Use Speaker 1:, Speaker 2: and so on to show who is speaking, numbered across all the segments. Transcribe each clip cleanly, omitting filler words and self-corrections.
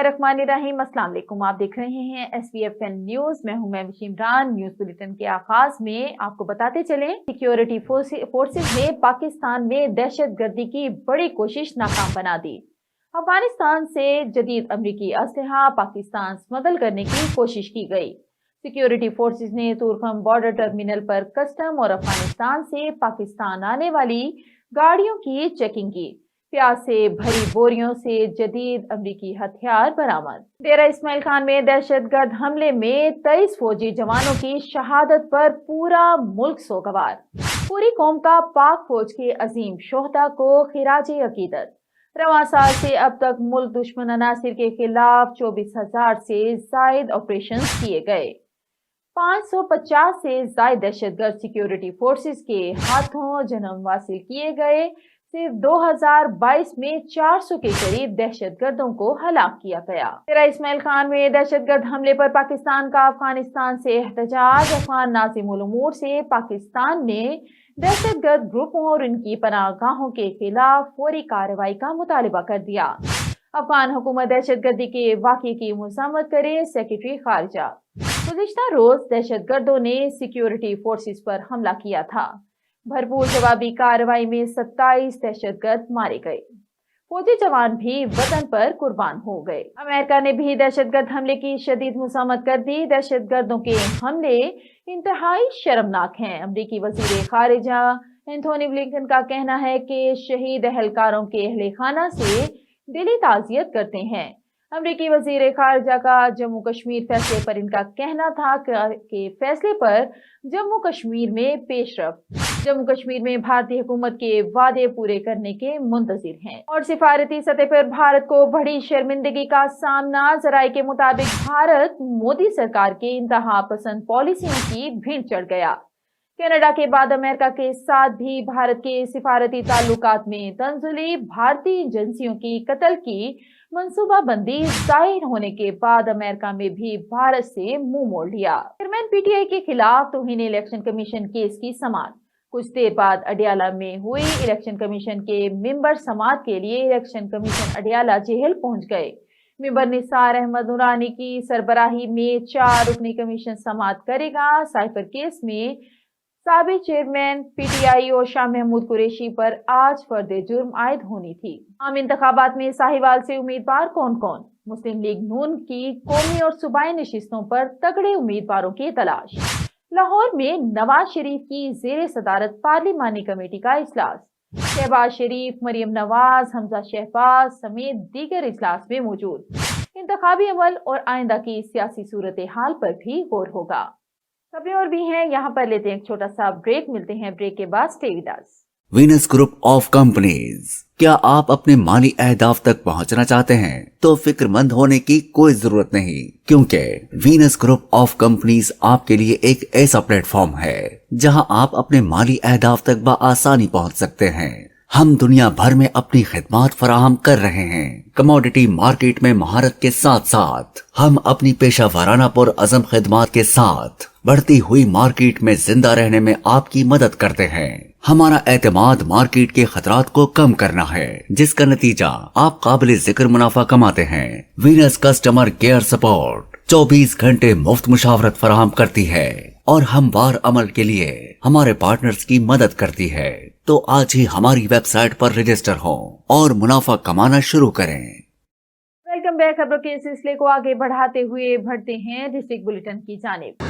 Speaker 1: बिस्मिल्लाहिर्रहमानिर्रहीम। अस्सलाम वालेकुम। आप देख रहे हैं SVFN न्यूज। मैं हूं इमरान। न्यूज बुलेटिन के आगाज में आपको बताते चलें, सिक्योरिटी फोर्सेस ने पाकिस्तान में दहशतगर्दी की बड़ी कोशिश नाकाम बना दी। अफगानिस्तान से जदीद अमरीकी असलहा पाकिस्तान स्मगल करने की कोशिश की गई। सिक्योरिटी फोर्सेस ने तुरखम बॉर्डर टर्मिनल पर कस्टम और अफगानिस्तान से पाकिस्तान आने वाली गाड़ियों की चेकिंग की। प्याज से भरी बोरियों से जदीद अमरीकी हथियार बरामद। डेरा इस्माइल खान में दहशतगर्द हमले में 23 फौजी जवानों की शहादत पर पूरा मुल्क सोगवार। पूरी कौम का पाक फौज के अजीम शोहदा को खिराज अकीदत। रवां साल से अब तक मुल्क दुश्मन अनासिर के खिलाफ 24,000 से जायद ऑपरेशन किए गए। 550 से जायद दहशतगर्द सिक्योरिटी फोर्सेस के हाथों जन्म हासिल किए गए। सिर्फ 2022 में 400 के करीब दहशतगर्दों को हलाक किया गया। डेरा इस्माइल खान में दहशतगर्द हमले पर पाकिस्तान का अफगानिस्तान से एहतजाज। अफगान नाज़िम उल उमूर से पाकिस्तान ने दहशतगर्द ग्रुपों और उनकी पनाहगाहों के खिलाफ फौरी कार्रवाई का मुतालबा कर दिया। अफगान हुकूमत दहशतगर्दी के वाक़े की मज़म्मत करे। सेक्रेटरी खारजा। गुज़िश्ता रोज दहशतगर्दों ने सिक्योरिटी फोर्सेस पर हमला किया था। भरपूर जवाबी कार्रवाई में 27 दहशतगर्द मारे गए। फौजी जवान भी वतन पर कुर्बान हो गए। अमेरिका ने भी दहशतगर्द हमले की शदीद मुज़म्मत कर दी। दहशतगर्दों के हमले इंतहाई शर्मनाक हैं। अमरीकी वज़ीर खारिजा एंथोनी ब्लिंकन का कहना है कि शहीद अहलकारों के अहले खाना से दिली ताज़ियत करते हैं। अमरीकी वज़ीर खारिजा का जम्मू कश्मीर फैसले पर इनका कहना था कि फैसले पर जम्मू कश्मीर में पेशरफ। जम्मू कश्मीर में भारतीय हुकूमत के वादे पूरे करने के मुंतजिर हैं। और सिफारती सतह पर भारत को बड़ी शर्मिंदगी का सामना। जराये के मुताबिक भारत मोदी सरकार के इंतहा पसंद पॉलिसियों की भीड़ चढ़ गया। कनाडा के बाद अमेरिका के साथ भी भारत के सिफारती ताल्लुकात में तंजुली। भारतीय एजेंसियों की कत्ल की मंसूबाबंदी जाहिर होने के बाद अमेरिका में भी भारत से मुंह मोड़ लिया। चेयरमैन PTI के खिलाफ तौहीन इलेक्शन कमीशन केस की समाअत। कुछ देर बाद अडियाला में हुई। इलेक्शन कमीशन के मेंबर समाअत के लिए इलेक्शन कमीशन अडियाला जेल पहुंच गए। मेंबर निसार अहमद नूरानी की सरबराही में 4 रुकनी कमीशन समाअत करेगा। साइफर केस में साबिक चेयरमैन PTI और शाह महमूद कुरैशी पर आज फर्द जुर्म आयद होनी थी। आम इंतखाबात में साहिवाल से उम्मीदवार कौन कौन? मुस्लिम लीग नून की कौमी और सूबाई नशिस्तों पर तगड़े उम्मीदवारों की तलाश। लाहौर में नवाज शरीफ की जेर सदारत पार्लिमानी कमेटी का इजलास। शहबाज शरीफ, मरियम नवाज, हमजा शहबाज समेत दीगर इजलास में मौजूद। इंतखाबी अमल और आइंदा की सियासी सूरत हाल पर भी गौर होगा। खबरें और भी हैं, यहाँ पर लेते हैं एक छोटा सा ब्रेक। मिलते हैं ब्रेक के बाद। Stay with us.
Speaker 2: Venus group of companies. क्या आप अपने माली अहदाफ तक पहुंचना चाहते हैं? तो फिक्रमंद होने की कोई जरूरत नहीं, क्योंकि वीनस ग्रुप ऑफ कंपनीज आपके लिए एक ऐसा प्लेटफॉर्म है जहां आप अपने माली अहदाफ तक बआसानी पहुंच सकते हैं। हम दुनिया भर में अपनी खिदमात फराहम कर रहे हैं। कमोडिटी मार्केट में महारत के साथ साथ हम अपनी पेशा वाराना पुर अज़म खिदमात के साथ बढ़ती हुई मार्केट में जिंदा रहने में आपकी मदद करते हैं। हमारा एतमाद मार्केट के खतरात को कम करना है, जिसका नतीजा आप काबिल जिक्र मुनाफा कमाते हैं। वीनस कस्टमर केयर सपोर्ट 24 घंटे मुफ्त मुशावरत फराहम करती है और हमवार अमल के लिए हमारे पार्टनर्स की मदद करती है। तो आज ही हमारी वेबसाइट पर रजिस्टर हों और मुनाफा कमाना शुरू करें।
Speaker 1: Welcome back. खबरों के सिलसिले को आगे बढ़ाते हुए बढ़ते हैं डिस्ट्रिक्ट बुलेटिन की जानिब।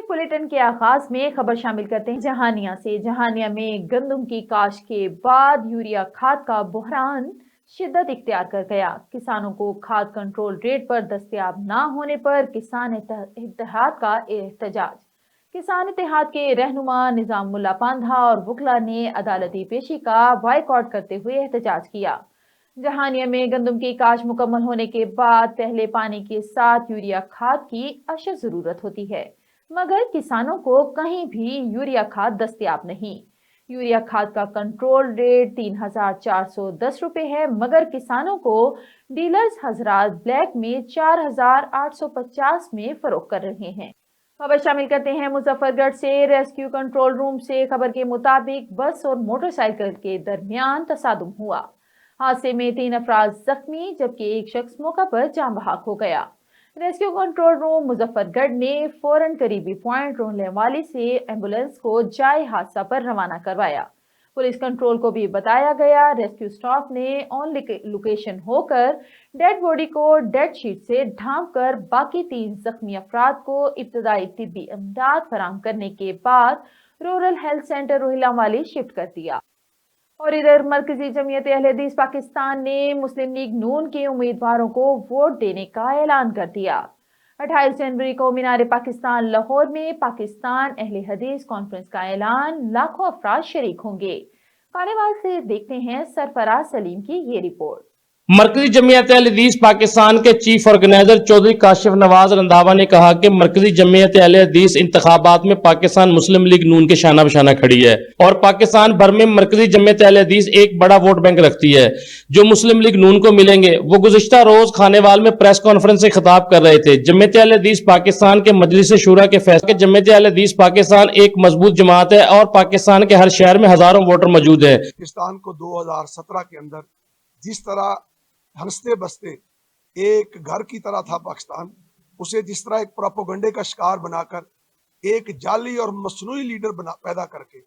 Speaker 1: बुलेटिन के आगाज में खबर शामिल करते हैं जहानिया से। जहानिया में गंदम की काश्त के बाद यूरिया खाद का बहरान शिद्दत इख्तियार कर गया। किसानों को खाद कंट्रोल रेट पर दस्तयाब न होने पर किसान इत्तेहाद का एहतजाज। किसान इत्तेहाद के रहनुमा निजामुल्लाह पांधा और वकला ने अदालती पेशी का बायकॉट करते हुए एहतजाज किया। जहानिया में गंदम की काश्त मुकम्मल होने के बाद पहले पानी के साथ यूरिया खाद की अशद जरूरत होती है, मगर किसानों को कहीं भी यूरिया खाद दस्तयाब नहीं। यूरिया खाद का कंट्रोल रेट 3,410 रुपए है, मगर किसानों को डीलर्स हजरात ब्लैक में 4,850 में फरोख्त कर रहे हैं। खबर शामिल करते हैं मुजफ्फरगढ़ से। रेस्क्यू कंट्रोल रूम से खबर के मुताबिक बस और मोटरसाइकिल के दरमियान तसादुम हुआ। हादसे में 3 अफराद जख्मी जबकि एक शख्स मौका पर जान बहक हो गया। रेस्क्यू कंट्रोल रूम मुजफ्फरगढ़ ने फौरन करीबी पॉइंट रोहलेवाली से एम्बुलेंस को जाए हादसा पर रवाना करवाया। पुलिस कंट्रोल को भी बताया गया। रेस्क्यू स्टाफ ने ऑन लोकेशन होकर डेड बॉडी को डेड शीट से ढांप कर बाकी 3 जख्मी अफराद को इब्तदाई तिब्बी इमदाद फराहम करने के बाद रूरल हेल्थ सेंटर रोहिलावाली शिफ्ट कर दिया। और इधर मरकजी जमीयत अहले हदीस पाकिस्तान ने मुस्लिम लीग नून के उम्मीदवारों को वोट देने का ऐलान कर दिया। 28 जनवरी को मीनार पाकिस्तान लाहौर में पाकिस्तान अहले हदीस कॉन्फ्रेंस का ऐलान, लाखों अफराद शरीक होंगे। खानेवाल से देखते हैं सरफराज सलीम की ये रिपोर्ट।
Speaker 3: मरकजी जमीयत अहले हदीस पाकिस्तान के चीफ ऑर्गेनाइजर चौधरी काशिफ नवाज रंधावा ने कहा कि मरकजी जमीयत अहले हदीस इंतखाबात में पाकिस्तान मुस्लिम लीग नून के शाना बशाना खड़ी है और पाकिस्तान भर में मरकजी जमीयत अहले हदीस एक बड़ा वोट बैंक रखती है जो मुस्लिम लीग नून को मिलेंगे। वो गुज़िश्ता रोज खानेवाल में प्रेस कॉन्फ्रेंस से खिताब कर रहे थे। जमीयत अहले हदीस पाकिस्तान के मजलिस शूरा के फैसले के जमीयत अहले हदीस पाकिस्तान एक मजबूत जमात है और पाकिस्तान के हर शहर में हजारों वोटर मौजूद है।
Speaker 4: पाकिस्तान को 2017 के अंदर जिस तरह हंसते बसते एक घर की तरह था पाकिस्तान, उसे जिस तरह एक प्रोपोगंडे का शिकार बनाकर एक जाली और मसनूई लीडर पैदा करके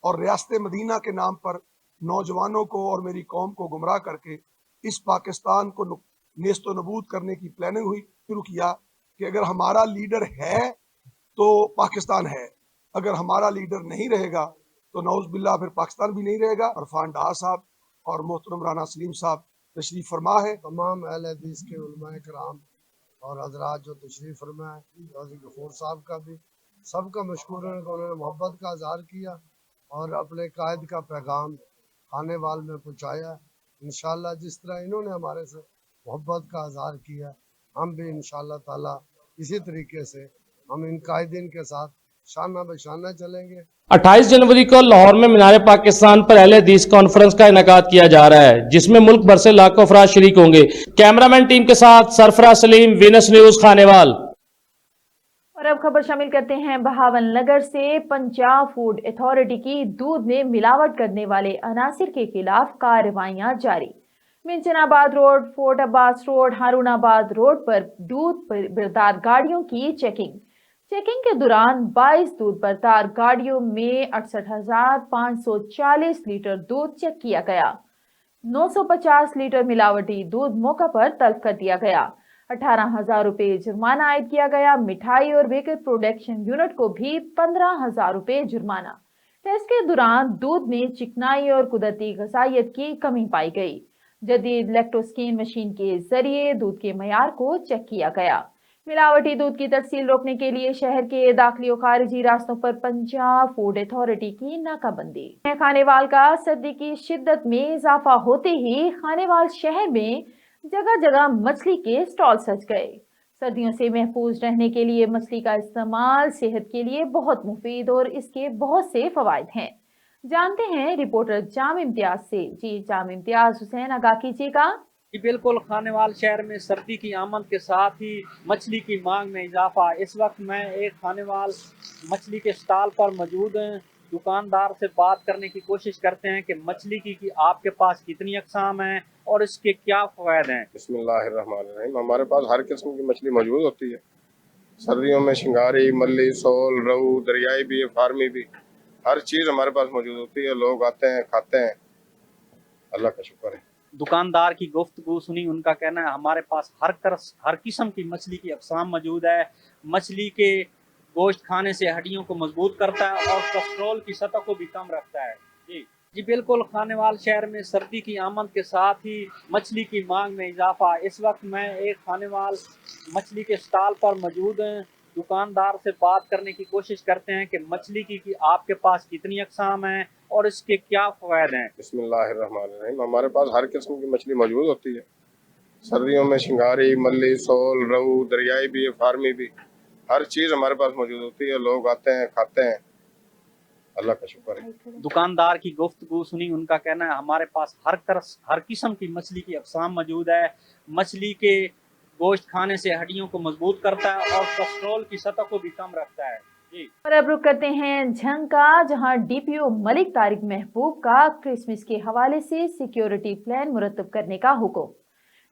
Speaker 4: और रियासत मदीना के नाम पर नौजवानों को और मेरी कौम को गुमराह करके इस पाकिस्तान को नेस्तो नबूद करने की प्लानिंग हुई। शुरू किया कि अगर हमारा लीडर है तो पाकिस्तान है, अगर हमारा लीडर नहीं रहेगा तो नौज बिल्ला फिर पाकिस्तान भी नहीं रहेगा। इरफान डार साहब और मोहतरम राना सलीम साहब तशरीफ फरमा है। तमाम अहले हदीस के उलमाए कराम और हजरात जो तशरीफ फरमा है, चौधरी गफूर साहब का भी सबका मशकूर है कि उन्होंने मोहब्बत का इजहार किया और अपने कायद का पैगाम खानेवाल में पहुँचाया। इंशाअल्लाह जिस तरह इन्होंने हमारे से मोहब्बत का इजहार किया, हम भी इंशाअल्लाह ताला इसी तरीके से हम इन कायदीन के साथ शाना बशाना चलेंगे।
Speaker 3: 28 जनवरी को लाहौर में मीनार पाकिस्तान पर अहले हदीस कॉन्फ्रेंस का इनेकाद किया जा रहा है जिसमें मुल्क भर से लाखों अफराद शरीक होंगे। कैमरामैन टीम के साथ सरफराज सलीम, वीनस न्यूज, खानेवाल।
Speaker 1: और अब खबर शामिल करते हैं बहावल नगर से। पंजाब फूड अथॉरिटी की दूध में मिलावट करने वाले अनासिर के खिलाफ कार्रवाइयां जारी। Minchinabad road, fort Abbas road, Harunabad road पर दूध बरदार गाड़ियों की चेकिंग के दौरान 22 दूध बरदार गाड़ियों में 68,540 लीटर दूध चेक किया गया। 950 लीटर मिलावटी दूध मौका पर तलब कर दिया गया। 18,000 रुपए जुर्माना आयद किया गया। मिठाई और बेकर प्रोडक्शन यूनिट को भी 15,000 रुपए जुर्माना। टेस्ट के दौरान दूध में चिकनाई और कुदरती गजाइत की कमी पाई गई। जदीद लैक्टोस्कैन मशीन के जरिए दूध के मयार को चेक किया गया। मिलावटी दूध की तरसील रोकने के लिए शहर के दाखिली और खारिजी रास्तों पर पंजाब फूड अथॉरिटी की नाकाबंदी। खानेवाल का सर्दी की शिद्दत में इजाफा होते ही खानेवाल शहर में जगह जगह मछली के स्टॉल सज गए। सर्दियों से महफूज रहने के लिए मछली का इस्तेमाल सेहत के लिए बहुत मुफीद और इसके बहुत से फवायद हैं। जानते हैं रिपोर्टर जाम इम्तियाज से। जी जाम इम्तियाज, हुसैन आगाह कीजिएगा।
Speaker 5: जी बिल्कुल, खानेवाल शहर में सर्दी की आमद के साथ ही मछली की मांग में इजाफा। इस वक्त मैं एक खानेवाल मछली के स्टॉल पर मौजूद हैं। दुकानदार से बात करने की कोशिश करते हैं कि मछली की आपके पास कितनी अक़साम हैं और इसके क्या फ़वायद हैं।
Speaker 6: बिस्मिल्लाहिर्रहमानिर्रहीम। हमारे पास हर किस्म की मछली मौजूद होती है। सर्दियों में शिंगारी, मल्ली, सोल, रहू, दरियाई भी, फार्मी भी, हर चीज़ हमारे पास मौजूद होती है। लोग आते हैं, खाते हैं, अल्लाह का शुक्र है।
Speaker 5: दुकानदार की गुफ्तगू सुनी, उनका कहना है हमारे पास हर किस्म की मछली की अक़साम मौजूद है। मछली के गोश्त खाने से हड्डियों को मजबूत करता है और कोलेस्ट्रॉल की सतह को भी कम रखता है। जी बिल्कुल, खानेवाल शहर में सर्दी की आमद के साथ ही मछली की मांग में इजाफा। इस वक्त मैं एक खानेवाल मछली के स्टॉल पर मौजूद हैं। दुकानदार से बात करने की कोशिश करते हैं कि मछली की आपके पास कितनी अक़साम हैं और इसके क्या फ़वायद हैं।
Speaker 6: बिस्मिल्लाहिर्रहमानिर्रहीम। हमारे पास हर किस्म की मछली मौजूद होती है। सर्दियों में शिंगारी, मल्ली, सोल, रहू, दरियाई भी, फार्मी भी, हर चीज़ हमारे पास मौजूद होती है। लोग आते हैं, खाते हैं, अल्लाह का शुक्र है।
Speaker 5: दुकानदार की गुफ्तगू सुनी, उनका कहना है हमारे पास हर किस्म की मछली की अक़साम मौजूद है। मछली के गोश्त खाने से हड्डियों को मजबूत करता है और कोलेस्ट्रॉल की सतह को भी कम रखता है। जी।
Speaker 1: और अब रुक करते हैं झंग का, जहां डीपीओ मलिक तारिक महबूब का क्रिसमस के हवाले से सिक्योरिटी प्लान मुरतब करने का हुक्म।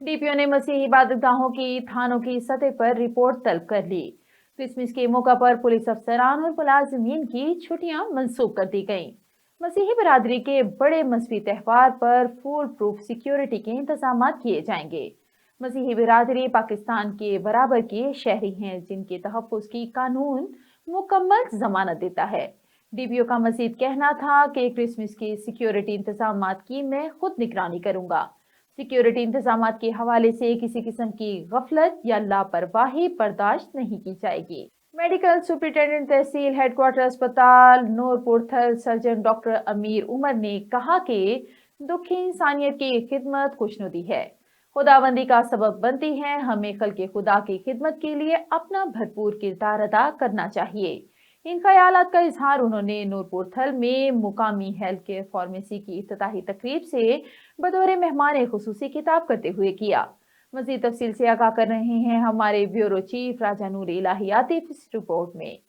Speaker 1: डीपीओ ने मसीही इबादतगाहों की थानों की सतह पर रिपोर्ट तलब कर ली। क्रिसमस के मौका पर पुलिस अफसरान और मुलाजिमीन की छुट्टियां मंसूख कर दी गईं। मसीही बिरादरी के बड़े मजहबी त्यौहार पर फुल प्रूफ सिक्योरिटी के इंतजाम किए जाएंगे। मसीही बिरादरी पाकिस्तान के बराबर के शहरी हैं, जिनके तहफ़्फ़ुज़ की कानून मुकम्मल जमानत देता है। डीपीओ का मजीद कहना था कि क्रिसमस के सिक्योरिटी इंतजामात की मैं खुद निगरानी करूंगा। सिक्योरिटी इंतजामात के हवाले से किसी किस्म की गफलत या लापरवाही बर्दाश्त नहीं की जाएगी। मेडिकल सुपरिटेंडेंट तहसील हेडक्वार्टर अस्पताल नूरपुर थल सर्जन डॉक्टर अमीर उमर ने कहा कि दुखी इंसानियत की खिदमत खुशनुदी है, खुदाबंदी का सबब बनती है। हमें खल्के खुदा की खिदमत के लिए अपना भरपूर किरदार अदा करना चाहिए। इन ख्यालात का इजहार उन्होंने नूरपुर थल में मुकामी हेल्थ केयर फार्मेसी की इफ्तिताही तकरीब से बतौर मेहमान खुसूसी खिताब करते हुए किया। मजीद तफसील से आगाह कर रहे हैं हमारे ब्यूरो चीफ राजा नूर इलाही आतिफ इस रिपोर्ट में।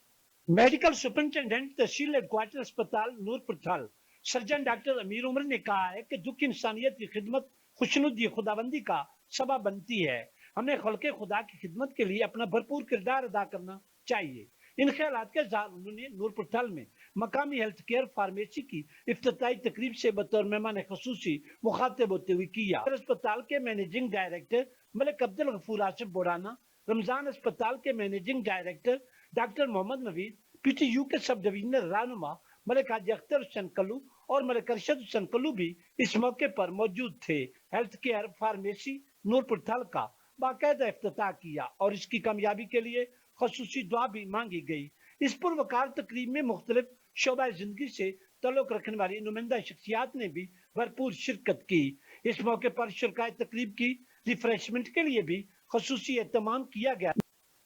Speaker 7: मेडिकल सुपरिटेंडेंट तहसील हेडक्वार्टर अस्पताल नूरपुर थल सर्जन डॉक्टर अमीर उमर ने कहा है कि दुख इंसानियत की खिदमत खुशनुदी खुदाबंदी का सबब बनती है। हमें खल्के खुदा की खिदमत के लिए अपना भरपूर किरदार अदा करना चाहिए। इन ख्यालात के इज़हार उन्होंने नूरपुर थल में मकामी हेल्थ केयर फार्मेसी की इफ्तिताही तकरीब से बतौर मेहमान खुसूसी मुखातिब होते हुए किया। अस्पताल के मैनेजिंग डायरेक्टर मलिक अब्दुल गफूर आसिफ बोराना, रमजान अस्पताल के managing director doctor Mohammad Naveed, PTU के सब डिविजनल रहनुमा मलिक हाजी अख्तर हुसैन कल्लू और मलिक अरशद हुसैन कल्लू भी इस मौके पर मौजूद थे। हेल्थ केयर फार्मेसी नूरपुर थल का बाकायदा इफ्तिताह किया और इसकी कामयाबी के लिए खसूसी दुआ भी मांगी गई। इस पुरवकार तकरीब में मुख्तलिफ शोबा जिंदगी से तल्लुक रखने वाली नुमाइंदा शख्सियात ने भी भरपूर शिरकत की। इस मौके पर शुरकाए तकरीब की रिफ्रेशमेंट के लिए भी खसूसी एहतमाम किया गया।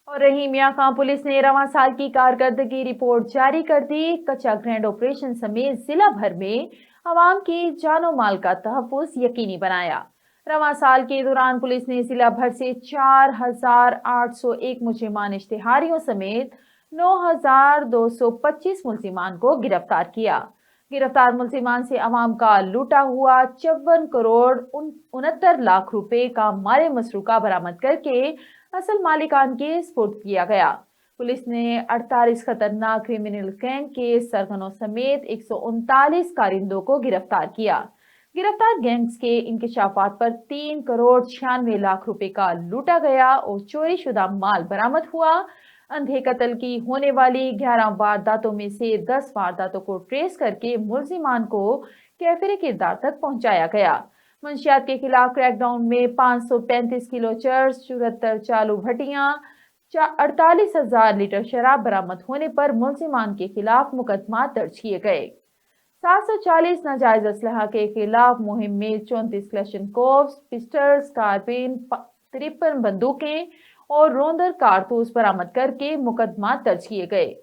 Speaker 1: और रही मियां खां पुलिस ने रवां साल की कारकर्दगी रिपोर्ट जारी कर दी। कच्चा ग्रैंड ऑपरेशन समेत जिला भर में आवाम की जानो माल का तहफ़्फ़ुज़ यकीनी बनाया। रवां साल के दौरान पुलिस ने जिला भर से 4801 मुजरिमान इश्तिहारियों समेत 9225 मुलजिमान को गिरफ्तार किया। गिरफ्तार मुलजिमान से अवाम का लूटा हुआ 54 करोड़ 69 लाख रुपए का माल मसरूका बरामद करके असल मालिकान के सुपुर्द किया गया। पुलिस ने 48 खतरनाक क्रिमिनल गैंग के सरगनों समेत 139 कारिंदों को गिरफ्तार किया। गिरफ्तार गैंग्स के इंकशाफात पर 3 करोड़ 96 लाख रुपए का लूटा गया और चोरी शुदा माल बरामद हुआ। अंधे कत्ल की होने वाली 11 वारदातों में से 10 वारदातों को ट्रेस करके मुलजिमान को कैफिर किरदार तक पहुंचाया गया। मंशियात के खिलाफ क्रैकडाउन में 535 किलो चर्स, 74 चालू भट्टियां, 48,000 लीटर शराब बरामद होने पर मुलजिमान के खिलाफ मुकदमा दर्ज किए गए। 740 नाजायज असलहा के खिलाफ मुहिम में 34 क्लैशनकोव्स, पिस्टल्स, कारबिन, 53 बंदूकें और रोंदर कारतूस बरामद करके मुकदमा दर्ज किए गए।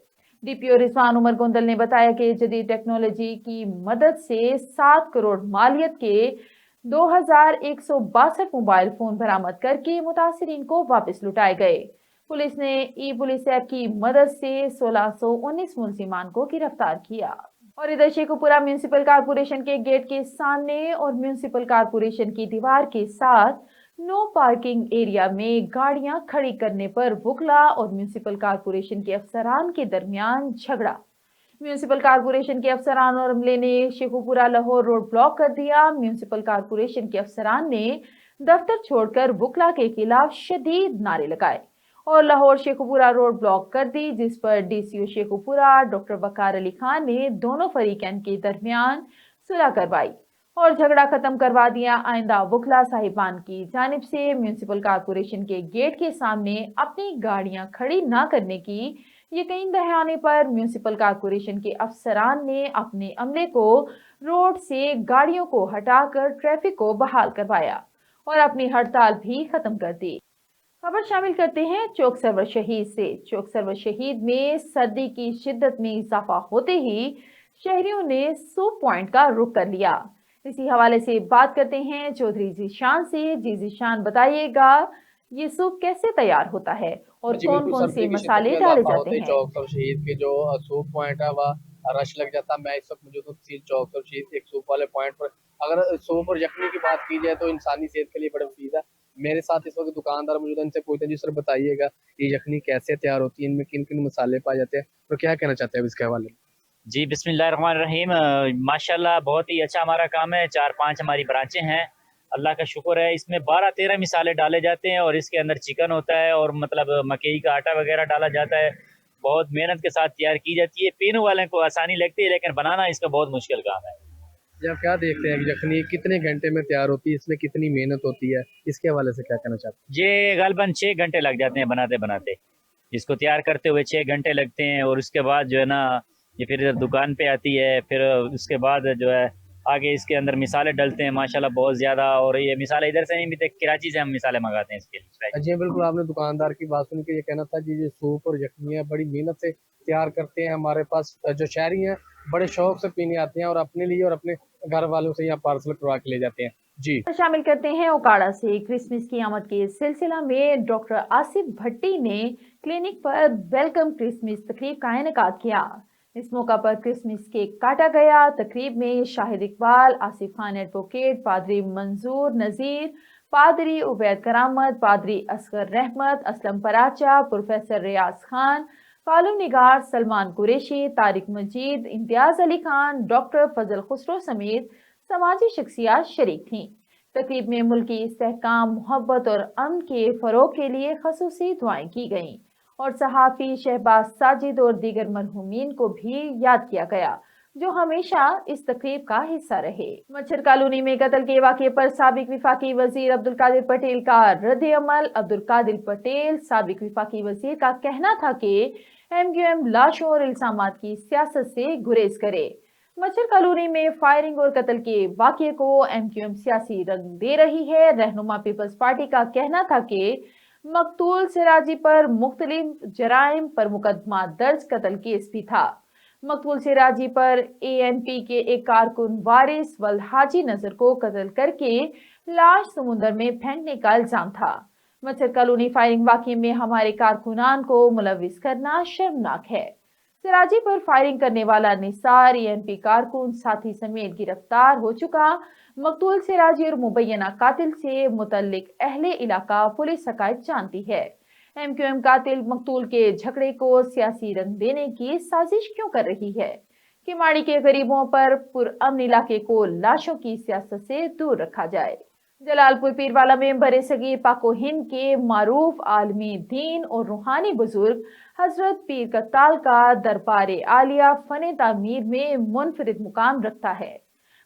Speaker 1: डीपीओ रिजवान उमर गोंदल ने बताया कि जदीद टेक्नोलॉजी की मदद से 7 करोड़ मालियत के 2162 मोबाइल फोन बरामद करके मुतासिरीन को वापस लुटाए गए। पुलिस ने ई पुलिस ऐप की मदद से 1619 मुलजिमान को गिरफ्तार किया। और इधर शेखुपुरा म्यूनिसिपल कारपोरेशन के गेट के सामने और म्यूनिसिपल कारपोरेशन की दीवार के साथ नो पार्किंग एरिया में गाड़ियां खड़ी करने पर वुकला और म्यूनिसिपल कारपोरेशन के अफसरान के दरमियान झगड़ा। म्यूनिसिपल कारपोरेशन के अफसरान और अमले ने शेखुपुरा लाहौर रोड ब्लॉक कर दिया। म्यूनिसिपल कारपोरेशन के अफसरान ने दफ्तर छोड़कर वुकला के खिलाफ शदीद नारे लगाए और लाहौर शेखुपुरा रोड ब्लॉक कर दी, जिस पर डीसीओ शेखुपुरा डॉक्टर वकार अली खान ने दोनों फरीकैन के दरमियान सुलह करवाई और झगड़ा खत्म करवा दिया। आइंदा वुकला साहिबान की जानिब से म्यूनिसिपल कारपोरेशन के गेट के सामने अपनी गाड़ियां खड़ी न करने की यकीन दहाने पर म्यूनिसिपल कारपोरेशन के अफसरान ने अपने अमले को रोड से गाड़ियों को हटाकर ट्रैफिक को बहाल करवाया और अपनी हड़ताल भी खत्म कर दी। खबर शामिल करते हैं चौक सरवर शहीद से। चौक सरवर शहीद में सर्दी की शिद्दत में इजाफा होते ही शहरियों ने सूप पॉइंट का रुख कर लिया। इसी हवाले से बात करते हैं चौधरी जीशान से। जी जीशान, बताइएगा ये सूप कैसे तैयार होता है और
Speaker 8: जी
Speaker 1: कौन
Speaker 8: बिल्कुल,
Speaker 1: कौन से
Speaker 8: सर्दी की शिद्दत
Speaker 1: मसाले
Speaker 8: में
Speaker 1: डाले
Speaker 8: इजाफा
Speaker 1: जाते
Speaker 8: होते ही
Speaker 1: हैं?
Speaker 8: चौक और शहीद के जो सूप पॉइंट है वह रश लग जाता। मैं इस वक्त मौजूद हूँ तहसील चौक और शहीद एक सूप वाले पॉइंट पर। अगर सूप और यखनी की बात की जाए तो इंसानी सेहत के लिए बड़ा मुफीद है। मेरे साथ इस वक्त दुकानदार मौजूद हैं, इनसे पूछते हैं जी सर बताइएगा ये यखनी कैसे तैयार होती है, इनमें किन किन मसाले पाए जाते हैं और क्या कहना चाहते हैं इसके हवाले में?
Speaker 9: जी बिस्मिल्लाहिर्रहमानिर्रहीम। माशाल्लाह बहुत ही अच्छा हमारा काम है। 4-5 हमारी ब्रांचें हैं, अल्लाह का शुक्र है। इसमें 12-13 मिसाले डाले जाते हैं और इसके अंदर चिकन होता है और मतलब मकई का आटा वगैरह डाला जाता है। बहुत मेहनत के साथ तैयार की जाती है। पीने वाले को आसानी लगती है लेकिन बनाना इसका बहुत मुश्किल काम है।
Speaker 8: जी आप क्या देखते हैं कि यखनी कितने घंटे में तैयार होती है, इसमें कितनी मेहनत होती है, इसके हवाले से क्या कहना चाहते हैं?
Speaker 9: ये गालबन 6 घंटे लग जाते हैं बनाते बनाते। इसको तैयार करते हुए 6 घंटे लगते हैं और उसके बाद जो है ना ये फिर दुकान पे आती है। फिर उसके बाद जो है आगे इसके अंदर मिसाले डलते हैं माशाल्लाह बहुत ज़्यादा। और ये मिसाले इधर से नहीं मिलते, कराची से हम मिसाले मंगाते हैं इसके लिए।
Speaker 8: जी बिल्कुल, आपने दुकानदार की बात सुन के ये कहना था जी ये सूप और यखनियाँ बड़ी मेहनत से तैयार करते हैं। हमारे पास जो शहरी हैं बड़े शौक से पीने आते हैं और अपने लिए और अपने घर वालों से यहाँ पार्सल करवा के ले जाते हैं। जी
Speaker 1: शामिल करते हैं ओकाड़ा से। क्रिसमस की आमद के सिलसिला में डॉक्टर आसिफ भट्टी ने क्लिनिक पर वेलकम क्रिसमस तकरीब का इनेकाद किया। इस मौका पर क्रिसमस केक काटा गया। तकरीब में शाहिद इकबाल, आसिफ खान एडवोकेट, पादरी मंजूर नजीर, पादरी उबैद करामत, पादरी असगर रहमत, असलम पराचा, प्रोफेसर रियाज खान, कॉलम निगार सलमान कुरैशी, तारिक मजीद, इम्तियाज अली खान, डॉक्टर फजल खुसरो समेत समाजी शख्सियात शरीक थीं। तकरीब में मुल्की इस्तेहकाम, मोहब्बत और अमन के फरोग के लिए खसूसी दुआएं की गईं और सहाफ़ी शहबाज साजिद और दीगर मरहूमीन को भी याद किया गया जो हमेशा इस तकरीब का हिस्सा रहे। मच्छर कॉलोनी में कत्ल के वाक़े पर साबिक विफाकी वजीर अब्दुल कादिर पटेल का रद्द अमल। अब्दुल कादिर पटेल साबिक विफाकी वजीर का कहना था कि MQM लाशों और इल्जामात की सियासत से गुरेज करे। मच्छर कॉलोनी में फायरिंग और कत्ल के वाक़े को MQM सियासी रंग दे रही है। रहनुमा पीपल्स पार्टी का कहना था कि मकतूल सिराजी पर मुख्तलिफ जराइम पर मुकदमा दर्ज कत्ल केस भी था। मकतूल सिराजी पर ANP के एक कारकुन वारिस वल हाजी नजर को कत्ल करके लाश समुद्र में फेंकने का इल्जाम था। मच्छर कॉलोनी फायरिंग वाक़े में हमारे कारकुनान को मुलविस करना शर्मनाक है। सिराजी पर फायरिंग करने वाला निसार ANP कारकुन साथी समेत गिरफ्तार हो चुका। मकतूल सिराजी और मुबैना कातिल से मुतल्लिक अहले इलाका पुलिस शिकायत जानती है। MQM कातिल मकतूल के झगड़े को सियासी रंग देने की साजिश क्यों कर रही है? किमाड़ी के गरीबों पर पुरअमन इलाके को लाशों की सियासत से दूर रखा जाए। जलालपुर पीरवाला में बरे सगीर पाको हिंद के मारूफ आलमी दीन और रूहानी बुजुर्ग हजरत पीर कत्ताल का दरबार आलिया फन तामीर में मुनफरिद मुकाम रखता है।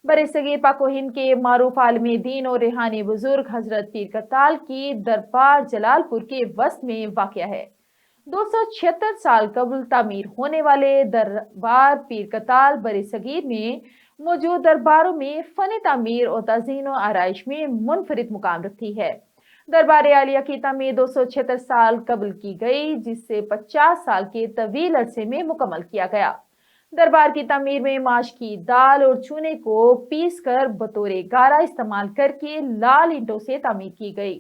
Speaker 1: बरे सगीर पाको हिंद के मारूफ आलमी दीन और रूहानी बुजुर्ग हजरत पीर कत्ताल की दरबार जलालपुर के वस्त में वाक़या है। 276 साल कबल तामीर होने वाले दरबार पीर कत्ताल बरे सगीर में मौजूद दरबारों में फन तामीर और तज़ीन और आराइश में मुनफरिद मुकाम रखती है। दरबार आलिया की तामीर 276 साल कबल की गई, जिससे 50 साल के तवील अरसे में मुकम्मल किया गया। दरबार की तामीर में माश की दाल और चूने को पीस कर बतौर गारा इस्तेमाल करके लाल ईंटों से तामीर की गई।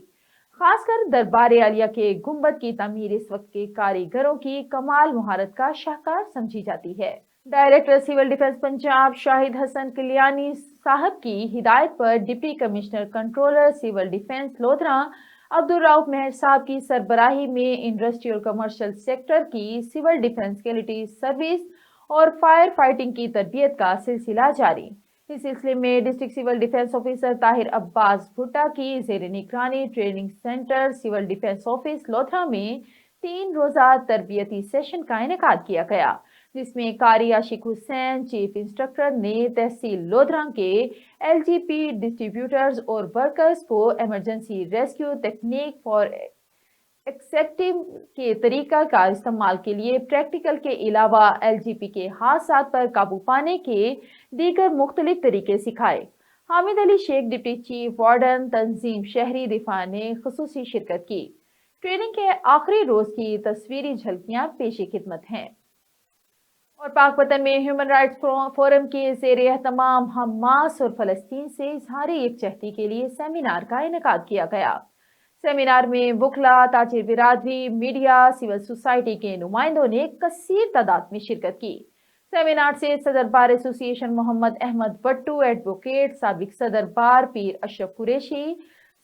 Speaker 1: खासकर दरबार आलिया के गुंबद की तामीर इस वक्त के कारीगरों की कमाल मुहारत का शाहकार समझी जाती है। Director civil defence Punjab Shahid Hasan Kalyani साहब की हिदायत पर deputy commissioner controller civil defence Lodhran Abdul Rauf Mehar साहब की सरबराही में इंडस्ट्रियल कमर्शियल सेक्टर की सिविल डिफेंस क्वालिटी सर्विस और फायर फाइटिंग की तरबियत का सिलसिला जारी। इस सिलसिले में district civil defence officer Tahir Abbas Bhutta की जेर निगरानी training centre civil defence office Lodhran में 3 रोजा तरबियती सेशन का इनेकाद किया गया, जिसमें कारी आशिक हुसैन चीफ इंस्ट्रक्टर ने तहसील लोधरा के LGP डिस्ट्रीब्यूटर्स और वर्कर्स को emergency rescue technique for acceptive के तरीका का इस्तेमाल के लिए प्रैक्टिकल के अलावा LGP के हादसात पर काबू पाने के दीगर मुख्तलिफ तरीके सिखाए। Hamid Ali Sheikh deputy chief warden तंजीम शहरी दिफा ने खुसूसी शिरकत की। ट्रेनिंग के आखिरी रोज की तस्वीरी झलकियां पेश खिदमत हैं। और पाकपतन में ह्यूमन राइट्स फोरम के ज़ेर एहतमाम हमास और फ़लस्तीन से इज़हार यकजहती के लिए सेमिनार का इनेकाद किया गया। सेमिनार में वकला, ताजिर बिरादरी, मीडिया, सिविल सोसाइटी के नुमाइंदों ने कसीर तादाद में शिरकत की। सेमिनार से सदर bar association Mohammad Ahmed Bhattu, advocate, साबिक सदर बार पीर अशरफ कुरैशी,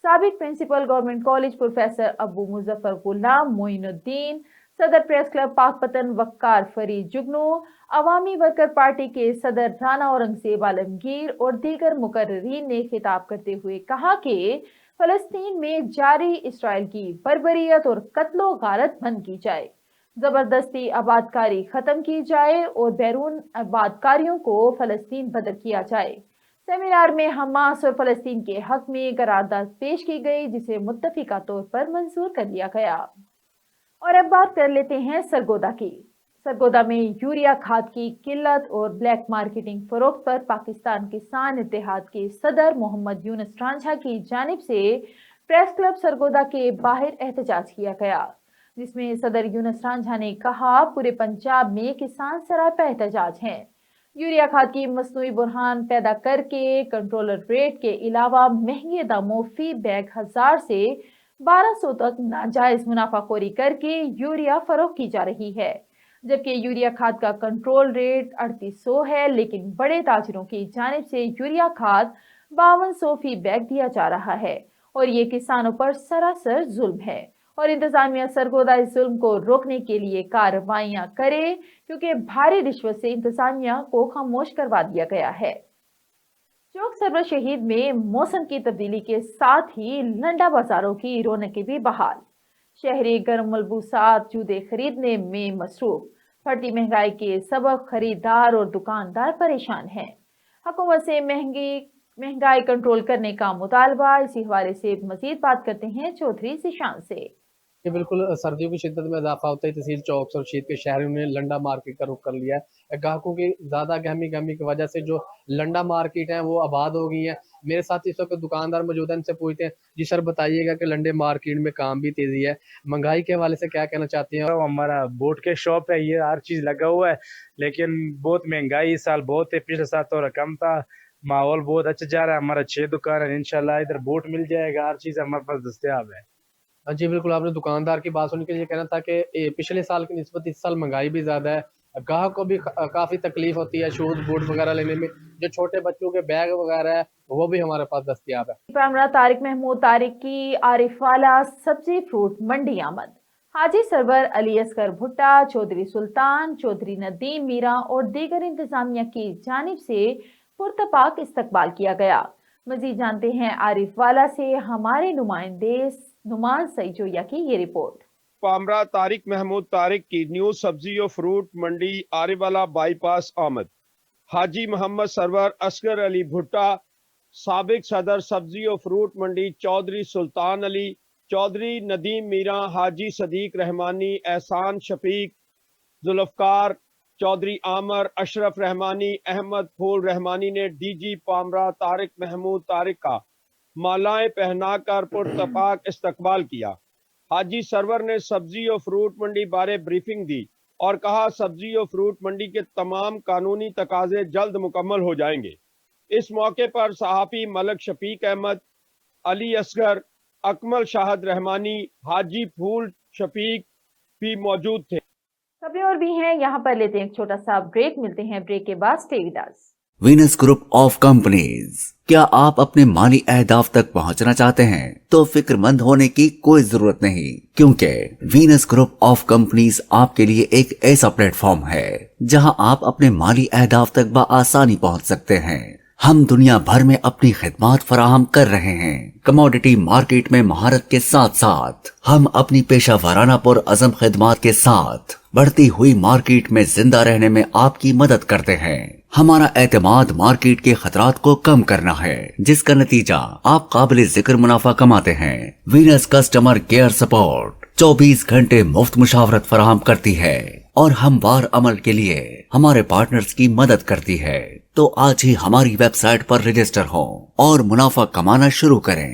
Speaker 1: साबिक principal government college professor Abu Muzaffar Ghulam Moinuddin, सदर प्रेस क्लब पाकपतन वक्कार फरीद जुगनू, अवामी वर्कर पार्टी के सदर राना औरंगजेब आलमगीर और दीगर मुकर्रीन ने खिताब करते हुए कहा कि फलस्तीन में जारी इसराइल की बर्बरियत और कत्लो गारत बंद की जाए, जबरदस्ती आबादकारी खत्म की जाए और बैरून आबादकारियों को फलस्तीन बदर किया जाए। सेमिनार में हमास और फलस्तीन के हक में करारदाद पेश की गई, जिसे मुत्तफिका तौर पर मंजूर कर लिया गया। और अब बात कर लेते हैं सरगोदा की। सरगोदा में यूरिया खाद की किल्लत और ब्लैक मार्केटिंग फरोख्त पर पाकिस्तान किसान इत्तेहाद के सदर मोहम्मद यूनुस रांझा की जानिब से प्रेस क्लब सरगोदा के बाहर एहतजाज किया गया, जिसमें सदर यूनुस रांझा ने कहा पूरे पंजाब में किसान सरापा एहतजाज हैं। यूरिया खाद की मसनूई बुरहान पैदा करके कंट्रोलर रेट के अलावा महंगे दामों फी बैग 1000 से 1200 तक नाजायज मुनाफाखोरी करके यूरिया फरोख्त की जा रही है, जबकि यूरिया खाद का कंट्रोल रेट 3800 है, लेकिन बड़े ताजिरों की जानिब से यूरिया खाद 5200 फी बैग दिया जा रहा है और ये किसानों पर सरासर जुल्म है। और इंतजामिया सरगोदा इस जुल्म को रोकने के लिए कार्रवाइयां करे, क्योंकि भारी रिश्वत से इंतजामिया को खामोश करवा दिया गया है। चौक सरवर शहीद में मौसम की तब्दीली के साथ ही लंडा बाजारों की रौनकें भी बहाल। शहरी गर्म मलबूसात जूते खरीदने में मसरूफ, बढ़ती महंगाई के सबब खरीदार और दुकानदार परेशान हैं। हुकूमत से महंगाई कंट्रोल करने का मुतालबा। इसी हवाले से मजीद बात करते हैं चौधरी जिशान से।
Speaker 8: बिल्कुल, सर्दियों की शिद्दत में इजाफा होता है। तहसील चौक और शीत के शहरों ने लंडा मार्केट का रुख कर लिया है। ग्राहकों की ज़्यादा गहमी की वजह से जो लंडा मार्केट है वो आबाद हो गई है। मेरे साथ इस वक्त दुकानदार मौजूद हैं, इनसे पूछते हैं। जी सर, बताइएगा कि लंडे मार्केट में काम भी तेजी है, महंगाई के हवाले से क्या कहना चाहते हैं?
Speaker 10: हमारा बोट के शॉप है, ये हर चीज़ लगा हुआ है, लेकिन बहुत महंगाई इस साल बहुत है। पिछले साल थोड़ा कम था, माहौल बहुत अच्छा जा रहा है। हमारा 6 दुकान है, इंशाल्लाह इधर बोट मिल जाएगा, हर चीज़ हमारे पास दस्तयाब है।
Speaker 8: जी बिल्कुल, आपने दुकानदार की बात सुन के ये कहना था कि पिछले साल की निस्बत इस साल महंगाई भी ज़्यादा है, ग्राहक को भी काफ़ी तकलीफ होती है शूज़ बूट वगैरह लेने में। जो छोटे बच्चों के बैग वगैरह है वो भी हमारे पास दस्तयाब है।
Speaker 1: पैमरा तारिक महमूद तारिक की आरिफ वाला सब्जी फ्रूट मंडी आमद। हाजी सरवर अली असगर भुट्टा, चौधरी सुल्तान, चौधरी नदीम मीरा और दीगर इंतजामिया की जानिब से पुरतपाक इस्तकबाल किया गया। मजीद जानते हैं आरिफ वाला से हमारे नुमाइंदे नुमान सईजोया की ये रिपोर्ट।
Speaker 11: पामरा तारिक महमूद तारिक की न्यू सब्जी और फ्रूट मंडी आरिवाला बाईपास आमद। हाजी मोहम्मद सरवर असगर अली भुट्टा, साबिक सदर सब्जी और फ्रूट मंडी चौधरी सुल्तान अली, चौधरी नदीम मीरा, हाजी सदीक रहमानी, एहसान शफीक, जुल्फकार चौधरी, आमर, अशरफ रहमानी, अहमद फूल रहमानी ने डीजी पामरा तारिक महमूद तारिक का मालाएं पहनाकर पुरतपाक इस्तकबाल किया। हाजी सरवर ने सब्जी और फ्रूट मंडी बारे ब्रीफिंग दी और कहा सब्जी और फ्रूट मंडी के तमाम कानूनी तकाजे जल्द मुकम्मल हो जाएंगे। इस मौके पर सहाफ़ी मलक शफीक अहमद, अली असगर, अकमल शाहद रहमानी, हाजी फूल शफीक भी मौजूद थे।
Speaker 1: खबरें और भी हैं, यहाँ पर लेते हैं एक छोटा सा ब्रेक। मिलते हैं ब्रेक के बाद। Stay with us.
Speaker 2: Venus group of companies. क्या आप अपने माली अहदाफ तक पहुंचना चाहते हैं? तो फिक्रमंद होने की कोई जरूरत नहीं, क्योंकि वीनस ग्रुप ऑफ कंपनीज आपके लिए एक ऐसा प्लेटफॉर्म है जहां आप अपने माली अहदाफ तक बआसानी पहुंच सकते हैं। हम दुनिया भर में अपनी खिदमात फराहम कर रहे हैं। कमोडिटी मार्केट में महारत के साथ साथ हम अपनी पेशा वाराना पुर अज़म खिदमात के साथ बढ़ती हुई मार्केट में जिंदा रहने में आपकी मदद करते हैं। हमारा एतमाद मार्केट के खतरात को कम करना है, जिसका नतीजा आप काबिल जिक्र मुनाफा कमाते हैं। वीनस कस्टमर केयर सपोर्ट 24 घंटे मुफ्त मुशावरत फराहम करती है और हमवार अमल के लिए हमारे पार्टनर्स की मदद करती है। तो आज ही हमारी वेबसाइट पर रजिस्टर हो और मुनाफा कमाना शुरू करें।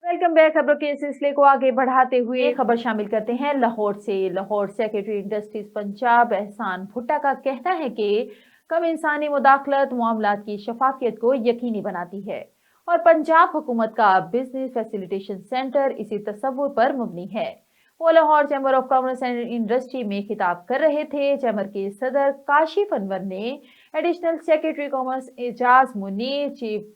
Speaker 1: Welcome welcome back. खबरों के सिलसिले को आगे बढ़ाते हुए खबर शामिल करते हैं लाहौर से। लाहौर सेक्रेटरी इंडस्ट्रीज पंजाब एहसान भुट्टा का कहना है कि कम इंसानी मुदाखलत मामलात की शफाफियत को यकीनी बनाती है और पंजाब हुकूमत का बिजनेस फैसिलिटेशन सेंटर इसी तस्वुर पर मबनी है। वो Lahore chamber of commerce and industry में खिताब कर रहे थे। चैम्बर के सदर काशिफ अनवर ने additional secretary commerce Ejaz Munir, chief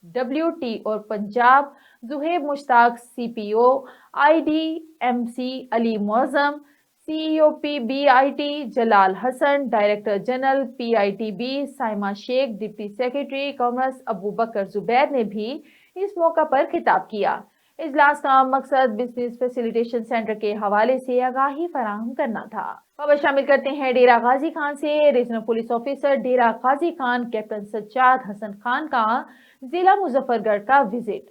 Speaker 1: WT और Punjab Zohaib Mushtaq, CPO IDMC Ali Moazzam, CEO PBIT Jalal Hasan, director general PITB Saima Sheikh, deputy secretary commerce Abu Bakar Zubair ने भी इस मौका पर खिताब किया। इजलास का मकसद बिजनेस फैसिलिटेशन सेंटर के हवाले से आगाही फराहम करना था। खबर शामिल करते हैं डेरा गाजी खान से। रीजनल पुलिस ऑफिसर डेरा गाजी खान कैप्टन सज्जाद हसन खान का जिला मुजफ्फरगढ़ का विजिट।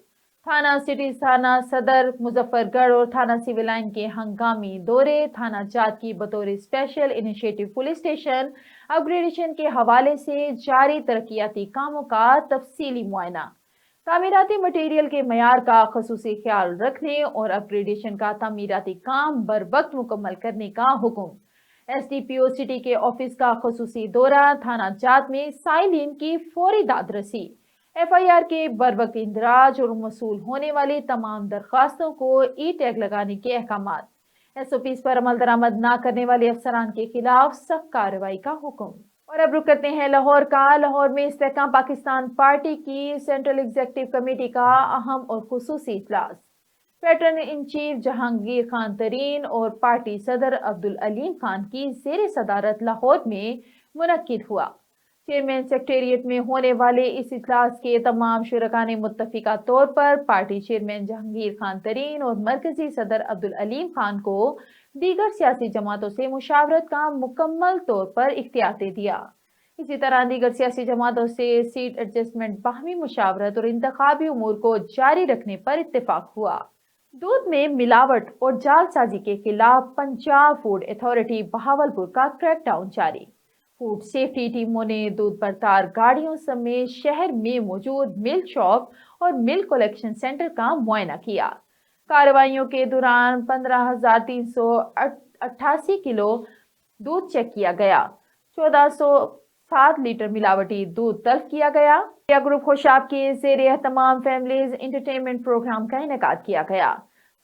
Speaker 1: थाना सिटी, थाना सदर मुजफ्फरगढ़ और थाना सिविल लाइन के हंगामी दौरे, थाना जात की बतौर special initiative police station upgradation के हवाले से जारी तरक्याती कामों का तफसीली मुआयना, तामीराती मटेरियल के मयार का खसूसी ख्याल रखने और अपग्रेडेशन का तामीराती काम बर वक्त मुकम्मल करने का हुक्म। SDPO सिटी के ऑफिस का खसूसी दौरा, थाना जात में साइलिन की फौरी दादरसी, FIR के बर वक्त इंदराज और मसूल होने वाली तमाम दरख्वास्तों को E-टैग लगाने के अहकामात, SOPs पर अमल दरामद न करने वाले अफसरान के खिलाफ सख्त कार्रवाई का हुक्म। और अब रुक करते हैं लाहौर का। लाहौर में इस्तेहकाम पाकिस्तान पार्टी की सेंट्रल एग्जीक्यूटिव कमेटी का अहम और खुसूसी इजलास pattern in chief Jahangir Khan Tareen और पार्टी सदर अब्दुल अलीम खान की ज़ेर सदारत लाहौर में मुनक्किद हुआ। चेयरमैन सेक्रेटेरिएट में होने वाले इस इजलास के तमाम शुरका ने मुत्तफिका तौर पर पार्टी चेयरमैन जहांगीर खान तरीन और मरकजी सदर अब्दुल अलीम खान को दीगर सियासी जमातों से मुशावरत का मुकम्मल तौर पर इख्तियार दे दिया। इसी तरह दीगर सियासी जमातों से सीट एडजस्टमेंट, बाहमी मुशावरत और इंतखाबी उमूर को जारी रखने पर इत्तेफाक हुआ। दूध में मिलावट और जालसाजी के खिलाफ पंजाब फूड अथॉरिटी बहावलपुर का क्रैकडाउन जारी। फूड सेफ्टी टीमों ने दूध बरतार गाड़ियों समेत शहर में मौजूद मिल्क शॉप और मिल्क कलेक्शन सेंटर का मुआयना किया। कार्रवाइयों के दौरान 15,388 किलो दूध चेक किया गया। 1407 लीटर मिलावटी दूध तल्फ किया गया। इंडिया ग्रुप खुशाब के ज़ेरे एहतमाम फैमिलीज इंटरटेनमेंट प्रोग्राम का इनेकाद किया गया।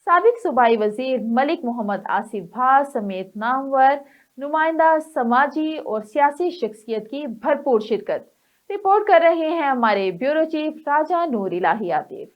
Speaker 1: साबिक सूबाई वजीर मलिक मोहम्मद आसिफ भा समेत नामवर नुमाइंदा समाजी और सियासी शख्सियत की भरपूर शिरकत। रिपोर्ट कर रहे हैं हमारे ब्यूरो चीफ राजा नूर इलाही आतिफ।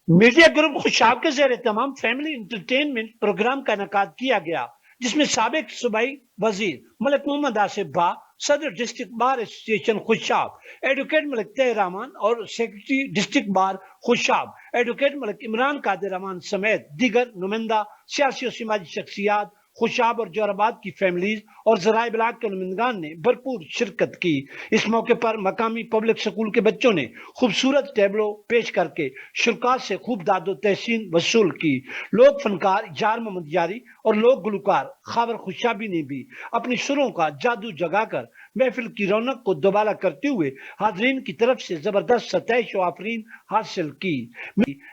Speaker 7: मीडिया ग्रुप खुशाब के ज़ेरे तमाम फैमिली इंटरटेनमेंट प्रोग्राम का इनेकाद किया गया, जिसमें साबिक सूबाई वजीर मलिक मोहम्मद आसिफ भा, सदर district bar association Khushab advocate Malik Tayyab Rehman और secretary district bar Khushab advocate Malik Imran Qadir Rehman समेत दीगर नुमाइंदा सियासी और समाजी शख्सियात, खुशाब और जोराबाद की फैमिलीज और ज़राए इबलाग के नुमाइंदान ने भरपूर शिरकत की। इस मौके पर मकामी पब्लिक स्कूल के बच्चों ने खूबसूरत टेबलो पेश करके शुरका से खूब दादो तहसीन वसूल की। लोक फनकार यार मोहम्मद यारी और लोक गुलकार खाबर खुशाबी ने भी अपनी सुरों का जादू जगाकर महफिल की रौनक को दोबारा करते हुए हाजरीन की तरफ से जबरदस्त सतह व आफरीन हासिल की,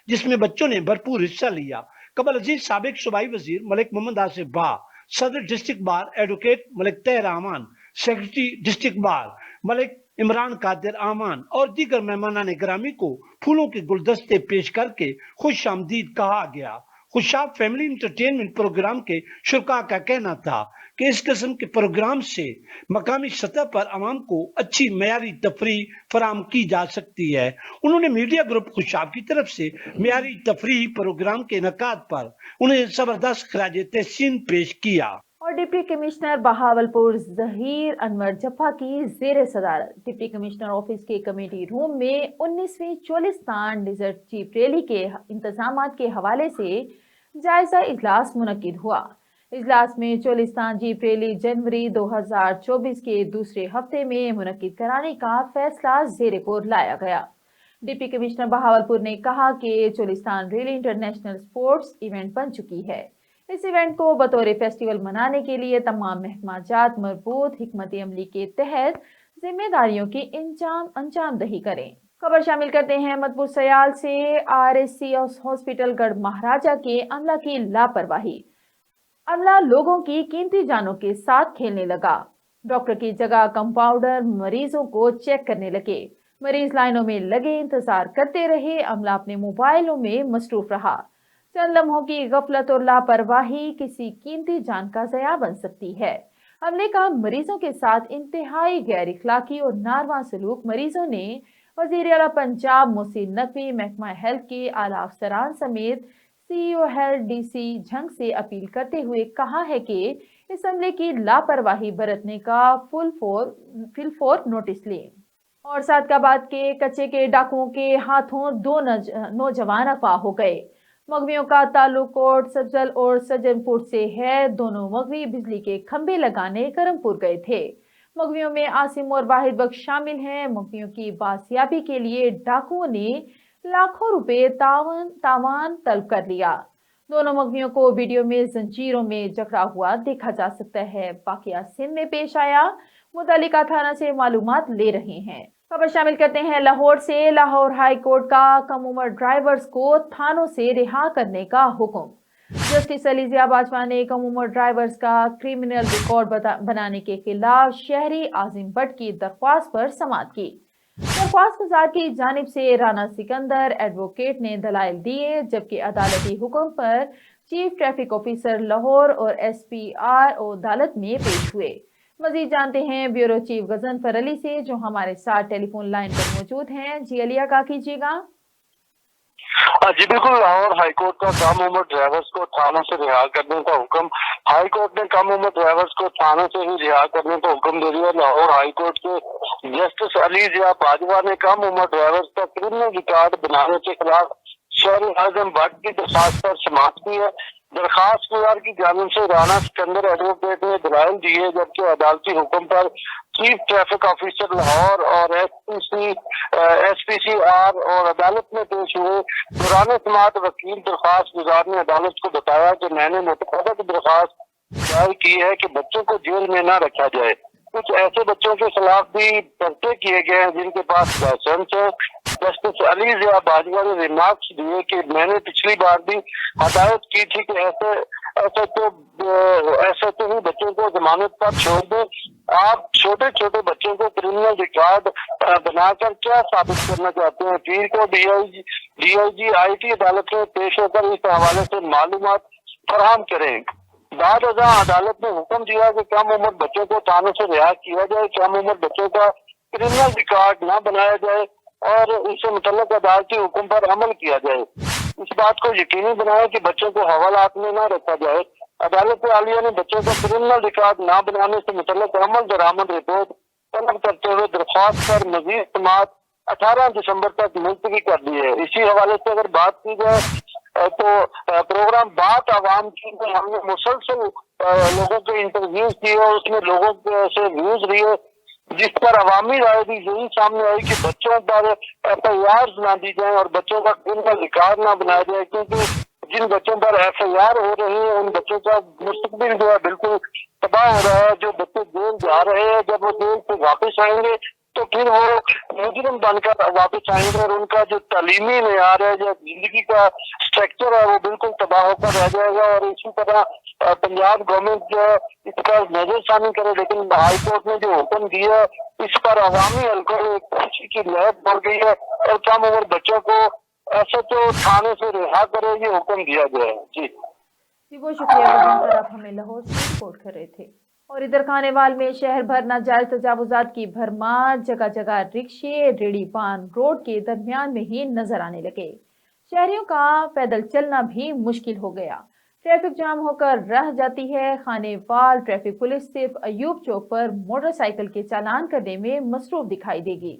Speaker 7: जिसमें बच्चों ने भरपूर हिस्सा लिया। कबल अजीज साबिक सूबाई वजीर मलिक मोहम्मद आसिफ भा, सदर district bar advocate Malik Tayyab Rehman, secretary district bar Malik Imran Qadir Rehman और दीगर मेहमानान गिरामी को फूलों के गुलदस्ते पेश करके खुश आमदीद कहा गया। खुशाब फैमिली इंटरटेनमेंट प्रोग्राम के शुरका का कहना था कि इस किस्म के प्रोग्राम से मकामी सतह पर आवाम को अच्छी मयारी तफरीह फराम की जा सकती है। उन्होंने मीडिया ग्रुप खुशाब की तरफ से मयारी तफरीह प्रोग्राम के इनेकाद पर उन्हें जबरदस्त खराज तहसीन पेश किया।
Speaker 1: और डिप्टी कमिश्नर बहावलपुर जहीर अनवर जफा की ज़ेर सदारत डिप्टी कमिश्नर ऑफिस के कमेटी रूम में 19वीं चोलिस्तान डिजर्ट जीप रैली के इंतजामात के हवाले से जायजा इजलास मुनक्किद हुआ। इजलास में चोलिस्तान जीप रैली जनवरी 2024 के दूसरे हफ्ते में मुनक्किद कराने का फैसला ज़ेरे गौर लाया गया। डिप्टी कमिश्नर बहावलपुर ने कहा कि Cholistan rally international sports event बन चुकी है। इस इवेंट को बतौर फेस्टिवल मनाने के लिए तमाम महकमाजात मरबूत हिकमत अमली के तहत जिम्मेदारियों की अंजाम दही करें। खबर शामिल करते हैं मधुपुर सयाल से। RSC हॉस्पिटल गढ़ महाराजा के अमला की लापरवाही। अमला लोगों की कीमती जानों के साथ खेलने लगा। डॉक्टर की जगह कंपाउंडर मरीजों को चेक करने लगे। मरीज लाइनों में लगे इंतजार करते रहे। अमला अपने मोबाइलों में मसरूफ रहा। चंद लम्हों की गफलत और लापरवाही किसी कीमती जान का ज़या बन सकती है। अमले का मरीजों के साथ इंतहाई गैर इखलाकी और नारवा सलूक। मरीजों ने वज़ीर आला पंजाब मोहसिन नकवी, महकमा हेल्थ के आला अफसरान समेत CEO हेल्थ DC झंग से अपील करते हुए कहा है कि इस अमले की लापरवाही बरतने का फुल फोर नोटिस लें। और सादकाबाद के कच्चे के डाकुओं के हाथों 2 नौजवान अगवा हो गए। मगवियों का ताल्लुक कोट सब्जल और सज्जनपुर से है। दोनों मगवी बिजली के खंभे लगाने करमपुर गए थे। मगवियों में आसिम और वाहिद बख्श शामिल हैं। मगवियों की बासियाबी के लिए डाकुओं ने लाखों रुपए तावान तलब कर लिया। दोनों मगवियों को वीडियो में जंजीरों में जकड़ा हुआ देखा जा सकता है। वाकया सिंध में पेश आया। मुतल्लिका थाना से मालूमात ले रहे हैं। खबर शामिल करते हैं लाहौर से। लाहौर हाई कोर्ट का कम उम्र ड्राइवर्स को थानों से रिहा करने का हुक्म। जस्टिस अली ज़िया बाजवा ने कम उम्र ड्राइवर्स का क्रिमिनल रिकॉर्ड बनाने के खिलाफ शहरी आजिम भट्ट की दरख्वास्त पर समाअत की। दरख्वास्त गुजार की जानिब से राना सिकंदर एडवोकेट ने दलाइल दिए, जबकि अदालती हुक्म पर चीफ ट्रैफिक ऑफिसर लाहौर और SPR अदालत में पेश हुए। मजीद जानते हैं ब्यूरो चीफ गजनफर अली से, जो हमारे साथ टेलीफोन लाइन पर मौजूद हैं। जी अली, आगाह कीजिएगा।
Speaker 12: जी बिल्कुल, लाहौर हाईकोर्ट का कम उम्र ड्राइवर्स को थानों से रिहा करने का हुक्म। हाईकोर्ट ने कम उम्र ड्राइवर्स को थानों से ही रिहा करने का हुक्म दे दिया। लाहौर हाईकोर्ट के जस्टिस अली ज़िया बाजवा ने कम उम्र ड्राइवर्स का क्रिमिनल रिकॉर्ड बनाने के खिलाफ शहरी आजम भट्ट की दरख्वास्त पर समाअत की है। दरखास्त गुजार की जानिब से राना सिकंदर एडवोकेट ने दलाइल दिए, जबकि अदालती हुक्म पर चीफ ट्रैफिक ऑफिसर लाहौर और SPCR और अदालत में पेश हुए। दौरान समाअत वकील दरखास्त गुजार ने अदालत को बताया कि मैंने मुतक़ादा दरखास्त दायर की है कि बच्चों को जेल में न रखा जाए। कुछ ऐसे बच्चों के खिलाफ भी पर्चे किए गए हैं जिनके पास लाइसेंस है। जस्टिस अली ज़िया बाजवा ने रिमार्क्स दिए कि मैंने पिछली बार भी हदायत की थी कि ऐसे तो ही बच्चों को जमानत पर छोड़ दें। आप छोटे छोटे बच्चों को क्रिमिनल रिकॉर्ड बनाकर क्या साबित करना चाहते हैं? पीर को DIG IT अदालत में पेश होकर इस हवाले से मालूमात फराहम करें। बाद अदालत ने हुक्म दिया कि कम उम्र बच्चों को थानों से रिहा किया जाए, कम उम्र बच्चों का क्रिमिनल रिकॉर्ड न बनाया जाए और इससे मुतल्लिक अदालती हुक्म पर अमल किया जाए। इस बात को यकीनी बनाया कि बच्चों को हवालात में न रखा जाए। अदालत आलिया ने बच्चों का क्रिमिनल रिकॉर्ड न बनाने से मुतल्लिक अमल दरामद रिपोर्ट तलब करते हुए दरख्वास्त पर मजीद समाअत 18 दिसंबर तक मुलतवी कर दी है। इसी हवाले से अगर बात की जाए तो प्रोग्राम बात आवाम की में हमने मुसलसल लोगों के इंटरव्यूज किए और उसमें लोगों से व्यूज लिए, जिस पर अवामी राय भी यही सामने आई कि बच्चों पर FIR ना दी जाए और बच्चों का क्रिमिनल रिकॉर्ड ना बनाया जाए, क्योंकि जिन बच्चों पर FIR हो रही है उन बच्चों का मुस्तकबिल जो है बिल्कुल तबाह हो रहा है। जो बच्चे जेल जा रहे हैं, जब वो जेल से वापस आएंगे तो फिर वो मुजरिम बनकर वापस आएंगे और उनका जो तालीमी मेयार है, जो जिंदगी का स्ट्रक्चर है, वो बिल्कुल तबाह होकर रह जाएगा। और इसी तरह पंजाब गवर्नमेंट जो है इस पर नजरसानी करे, लेकिन हाई कोर्ट ने जो हुक्म दिया इस पर अवामी हल्कों में खुशी की लहर बढ़ गई है और कम उम्र बच्चों को ऐसे तो थाने से रिहा करे, ये हुक्म दिया गया है। जी
Speaker 1: बहुत शुक्रिया सर, आप हमें लाहौर से रिपोर्ट कर रहे थे। और इधर खानेवाल में शहर भर नाजायज तजावुजात की भरमार, जगह जगह रिक्शे रेड़ी पान रोड के दरमियान में ही नजर आने लगे। शहरियों का पैदल चलना भी मुश्किल हो गया। ट्रैफिक जाम होकर रह जाती है। खानेवाल ट्रैफिक पुलिस सिर्फ अयूब चौक पर मोटरसाइकिल के चालान करने में मसरूफ दिखाई देगी।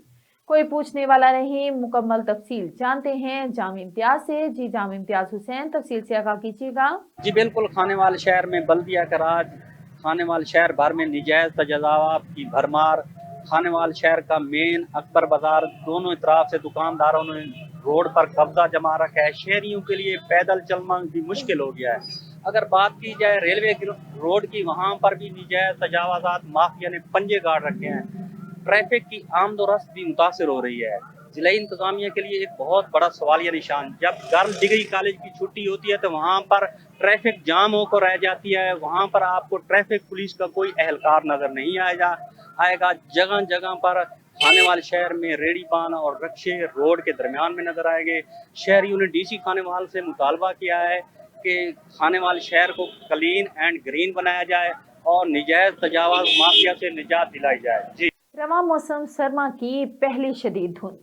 Speaker 1: कोई पूछने वाला नहीं। मुकम्मल तफसील जानते हैं जाम इम्तियाज से। जी जाम इम्तियाज हुसैन, तफसील से आगाह कीजिएगा।
Speaker 5: जी बिल्कुल, खानेवाल शहर में बल्दिया का राज, खानेवाल शहर भर में निजायज तजावुजात की भरमार। खानेवाल शहर का मेन अकबर बाजार, दोनों तरफ से दुकानदारों ने रोड पर कब्जा जमा रखा है। शहरियों के लिए पैदल चलना भी मुश्किल हो गया है। अगर बात की जाए रेलवे रोड की, वहाँ पर भी निजायज तजावुजात माफिया ने पंजे गाड़ रखे हैं। ट्रैफिक की आमदोरफ्त भी मुतासिर हो रही है। ضلعی انتظامیہ کے لیے ایک بہت بڑا سوالیہ نشان. جب گرلز ڈگری کالج کی چھٹی ہوتی ہے تو وہاں پر ٹریفک جام ہو کر رہ جاتی ہے. وہاں پر آپ کو ٹریفک پولیس کا کوئی اہلکار نظر نہیں آئے گا. جگہ جگہ پر کھانے والے شہر میں ریڑی پان اور رکشے روڈ کے درمیان میں نظر آئے گے. شہریوں نے ڈی سی کھانے وال سے مطالبہ کیا ہے کہ کھانے والے شہر کو کلین اینڈ گرین بنایا جائے اور نجائز تجاوز مافیا سے نجات دلائی جائے. جی.
Speaker 1: رواں موسم سرما کی پہلی شدید دھند.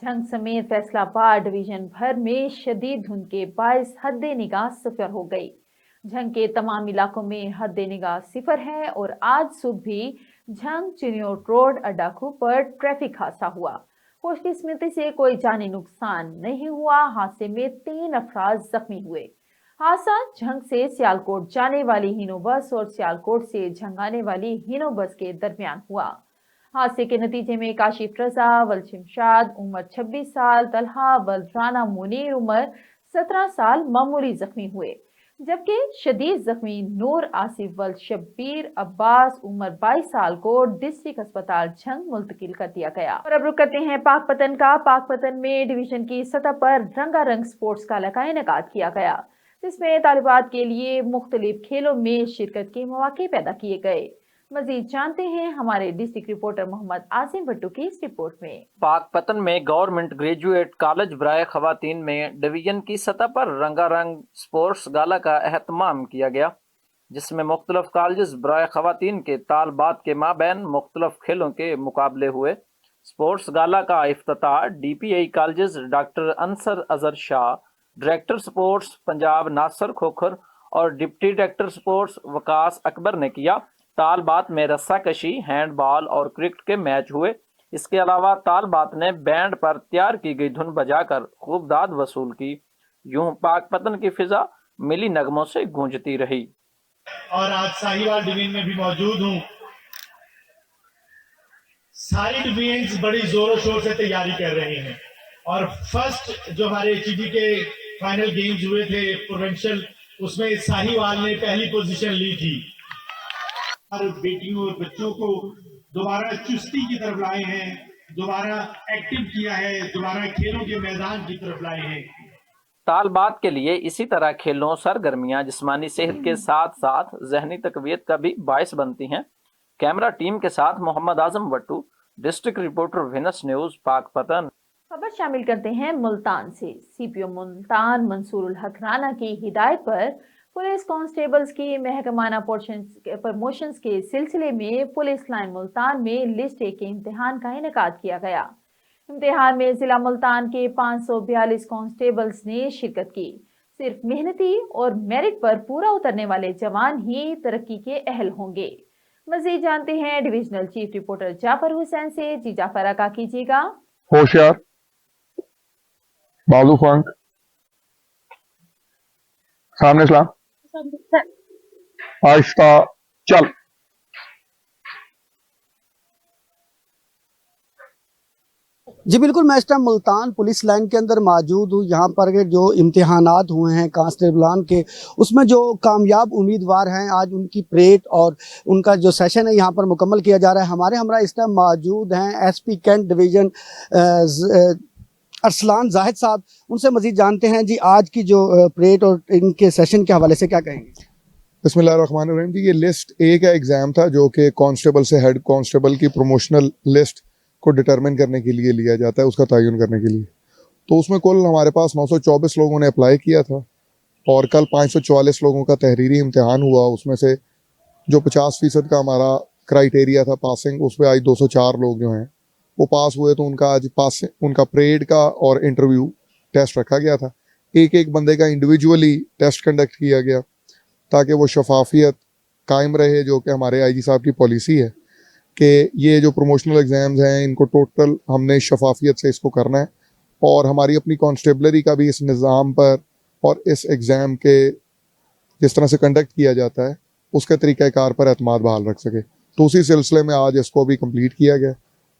Speaker 1: جھنگ سمیت فیصلہ آباد ڈویژن بھر میں شدید دھند کے باعث حد نگاہ صفر ہو گئی. جھنگ کے تمام علاقوں میں حد نگاہ صفر ہے اور آج صبح بھی جھنگ چنیوٹ روڈ اڈاکو پر ٹریفک حادثہ ہوا. خوش قسمتی سے کوئی جانی نقصان نہیں ہوا. حادثے میں 3 افراد زخمی ہوئے. حادثہ جھنگ سے سیالکوٹ جانے والی ہینو بس اور سیالکوٹ سے جھنگ آنے والی ہینو بس کے درمیان ہوا. حادثے کے نتیجے میں کاشف رضا ولشمشاد عمر 26 سال، طلحہ ولرانا منیر عمر 17 سال معمولی زخمی ہوئے، جبکہ شدید زخمی نور آصف شبیر عباس عمر 22 سال کو ڈسٹرکٹ اسپتال جھنگ منتقل کر دیا گیا. اور اب رک کرتے ہیں پاک پتن کا. پاک پتن میں ڈویژن کی سطح پر رنگا رنگ سپورٹس گالا کا انعقاد کیا گیا، جس میں طالبات کے لیے مختلف کھیلوں میں شرکت کے مواقع پیدا کیے گئے. مزید جانتے ہیں ہمارے ڈسٹرکٹ رپورٹر محمد عاصم بھٹو کی اس رپورٹ میں.
Speaker 13: پاک پتن میں گورنمنٹ گریجویٹ کالج برائے خواتین میں ڈویژن کی سطح پر رنگا رنگ سپورٹس گالا کا اہتمام کیا گیا، جس میں مختلف کالجز برائے خواتین کے طالبات کے مابین مختلف کھیلوں کے مقابلے ہوئے. سپورٹس گالا کا افتتاح ڈی پی آئی کالجز ڈاکٹر انصر اظہر شاہ، ڈائریکٹر سپورٹس پنجاب ناصر کھوکھر اور ڈپٹی ڈائریکٹر سپورٹس وکاس اکبر نے کیا. طالبات میں رسہ کشی، ہینڈ بال اور کرکٹ کے میچ ہوئے. اس کے علاوہ طالبات نے بینڈ پر تیار کی گئی دھن بجا کر خوب داد وصول کی. یوں پاک پتن کی فضا ملی نغموں سے گونجتی رہی.
Speaker 14: اور آج ساہیوال ڈویژن میں بھی موجود ہوں. ساری ڈویژنز بڑی زور و شور سے تیاری کر رہے ہیں اور فرسٹ جو ہمارے ایچ ڈی کے فائنل گیمز ہوئے تھے پروونشل، اس میں ساہیوال نے پہلی پوزیشن لی تھی. بیٹیوں اور بچوں کو دوبارہ چستی کی طرف لائے ہیں، دوبارہ ایکٹیو کیا ہے، دوبارہ کھیلوں کے میدان کی طرف لائے ہیں.
Speaker 13: طالبات کے لیے اسی طرح کھیلوں سرگرمیاں جسمانی صحت کے ساتھ ساتھ ذہنی تقویت کا بھی باعث بنتی ہیں. کیمرہ ٹیم کے ساتھ Muhammad Azam وٹو، district reporter Venice news, پاک پتن. خبر
Speaker 1: شامل کرتے ہیں ملتان سے. سی پی او ملتان منصور الحق رانا کی ہدایت پر پولیس کانسٹیبلز کی محکمانہ پروموشنز کے سلسلے میں پولیس لائن ملتان میں لسٹ اے کے امتحان کا انعقاد کیا گیا. امتحان میں ضلع ملتان کے 542 کانسٹیبلز نے شرکت کی. صرف محنتی اور میرٹ پر پورا اترنے والے جوان ہی ترقی کے اہل ہوں گے. مزید جانتے ہیں ڈویژنل چیف رپورٹر جعفر حسین سے. جی جعفر آقا کیجیے گا.
Speaker 15: ہوشیار، بازو فنک، سامنے اسلام، آہستہ چل.
Speaker 16: جی بالکل، میں اس ٹائم ملتان پولیس لائن کے اندر موجود ہوں. یہاں پر جو امتحانات ہوئے ہیں کانسٹیبلان کے، اس میں جو کامیاب امیدوار ہیں آج ان کی پریڈ اور ان کا جو سیشن ہے یہاں پر مکمل کیا جا رہا ہے. ہمارے ہمراہ اس ٹائم موجود ہیں S P cantt division Arsalan Zahid صاحب. ان سے مزید جانتے ہیں جی آج کی جو پریڈ اور ان کے سیشن کے حوالے سے کیا کہیں گے.
Speaker 15: بسم اللہ الرحمن الرحیم. جی یہ لسٹ اے کا ایگزام تھا جو کہ کانسٹیبل سے ہیڈ کانسٹیبل کی پروموشنل لسٹ کو ڈٹرمن کرنے کے لیے لیا جاتا ہے، اس کا تعین کرنے کے لیے. تو اس میں کل ہمارے پاس 924 لوگوں نے اپلائی کیا تھا اور کل 544 لوگوں کا تحریری امتحان ہوا. اس میں سے جو 50% کا ہمارا کرائیٹیریا تھا پاسنگ، اس پہ آج 204 لوگ جو ہیں وہ پاس ہوئے. تو ان کا آج ان کا پریڈ کا اور انٹرویو ٹیسٹ رکھا گیا تھا. ایک بندے کا انڈیویجولی ٹیسٹ کنڈکٹ کیا گیا تاکہ وہ شفافیت قائم رہے، جو کہ ہمارے آئی جی صاحب کی پالیسی ہے کہ یہ جو پروموشنل ایگزامز ہیں ان کو ٹوٹل ہم نے شفافیت سے اس کو کرنا ہے. اور ہماری اپنی کانسٹیبلری کا بھی اس نظام پر اور اس ایگزام کے جس طرح سے کنڈکٹ کیا جاتا ہے اس کے طریقہ کار پر اعتماد بحال رکھ سکے. تو اسی سلسلے میں آج اس کو بھی کمپلیٹ کیا گیا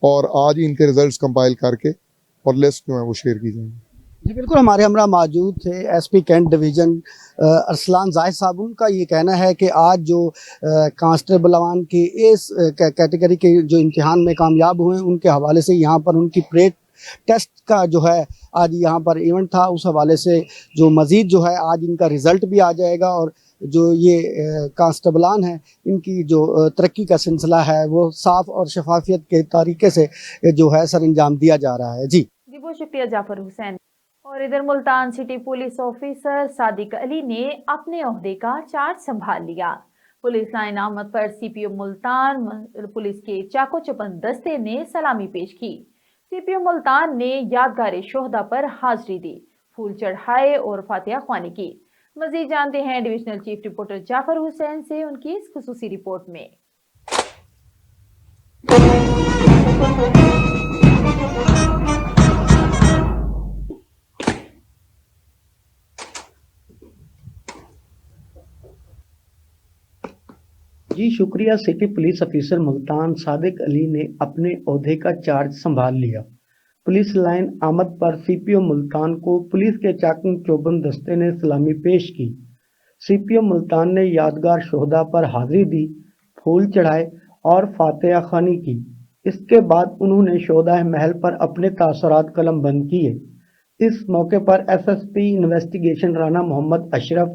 Speaker 15: اور آج ہی ان کے ریزلٹس کمپائل کر کے اور لسٹ جو ہے وہ شیئر کی جائیں گی.
Speaker 16: جی بالکل، ہمارے ہمراہ موجود تھے S P cantt division Arsalan Zahid صاحب. ان کا یہ کہنا ہے کہ آج جو کانسٹیبلان کی اس کیٹیگری کے جو امتحان میں کامیاب ہوئے ان کے حوالے سے یہاں پر ان کی پریڈ टेस्ट का जो है आज यहाँ पर इवेंट था, उस हवाले से जो मज़ीद जो है आज इनका रिज़ल्ट भी आ जाएगा और जो ये कांस्टेबलान हैं इनकी जो तरक्की का सिलसिला है वो साफ़ और शफाफियत के तरीके से जो है सर अंजाम दिया जा रहा है। जी
Speaker 1: बहुत शुक्रिया जाफर हुसैन। और इधर Multan city police officer Sadiq Ali ने अपने ओहदे का चार्ज संभाल लिया। पुलिस लाइन आमद पर सीपीओ मुल्तान पुलिस के चाको चपन दस्ते ने सलामी पेश की। सीपीओ मुल्तान ने यादगार शोहदा पर हाजिरी दी, फूल चढ़ाए और फातिहा ख्वानी की। मजीद जानते हैं divisional chief reporter Jafar Hussain से उनकी इस खुसूसी रिपोर्ट में।
Speaker 16: जी शुक्रिया। City police officer Multan Sadiq Ali ने अपने ओहदे का चार्ज संभाल लिया। पुलिस लाइन आमद पर सीपीओ मुल्तान को पुलिस के चाकू चौबंद दस्ते ने सलामी पेश की। सीपीओ मुल्तान ने यादगार शोहदा पर हाजिरी दी, फूल चढ़ाए और फातिहा ख्वानी की। इसके बाद उन्होंने शोहदा महल पर अपने तासुरात कलम बंद किए। इस मौके पर SSP investigation Rana Mohammad Ashraf,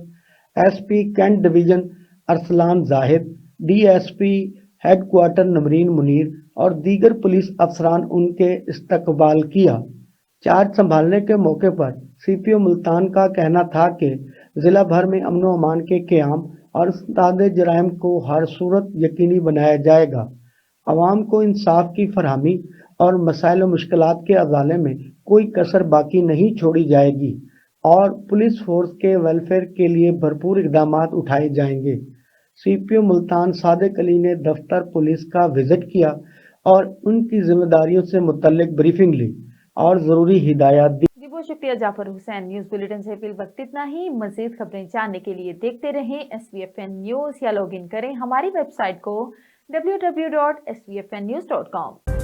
Speaker 16: SP cantt division Arsalan Zahid, DSP headquarter Namreen Munir और दीगर पुलिस अफसरान उनके इस्तकबाल किया। चार्ज संभालने के मौके पर सीपीओ मुल्तान का कहना था कि जिला भर में अमन व अमान के क़याम और इस्तादे जराइम को हर सूरत यकीनी बनाया जाएगा। अवाम को इंसाफ की फरहमी और मसाइल व मुश्किलात के अजाले में कोई कसर बाकी नहीं छोड़ी जाएगी और पुलिस फोर्स के वेलफेयर के लिए भरपूर इकदाम उठाए जाएंगे। सीपीओ मुल्तान सादिक अली ने दफ्तर पुलिस का विजिट किया और उनकी जिम्मेदारियों से मुतल्लिक ब्रीफिंग ली और जरूरी हिदायत दी।
Speaker 1: बहुत शुक्रिया जाफर हुसैन। न्यूज बुलेटिन से फिल वक्त इतना ही। मजीद खबरें जानने के लिए देखते रहें SVFN न्यूज या लॉग इन करें हमारी वेबसाइट को www.svfnnews.com।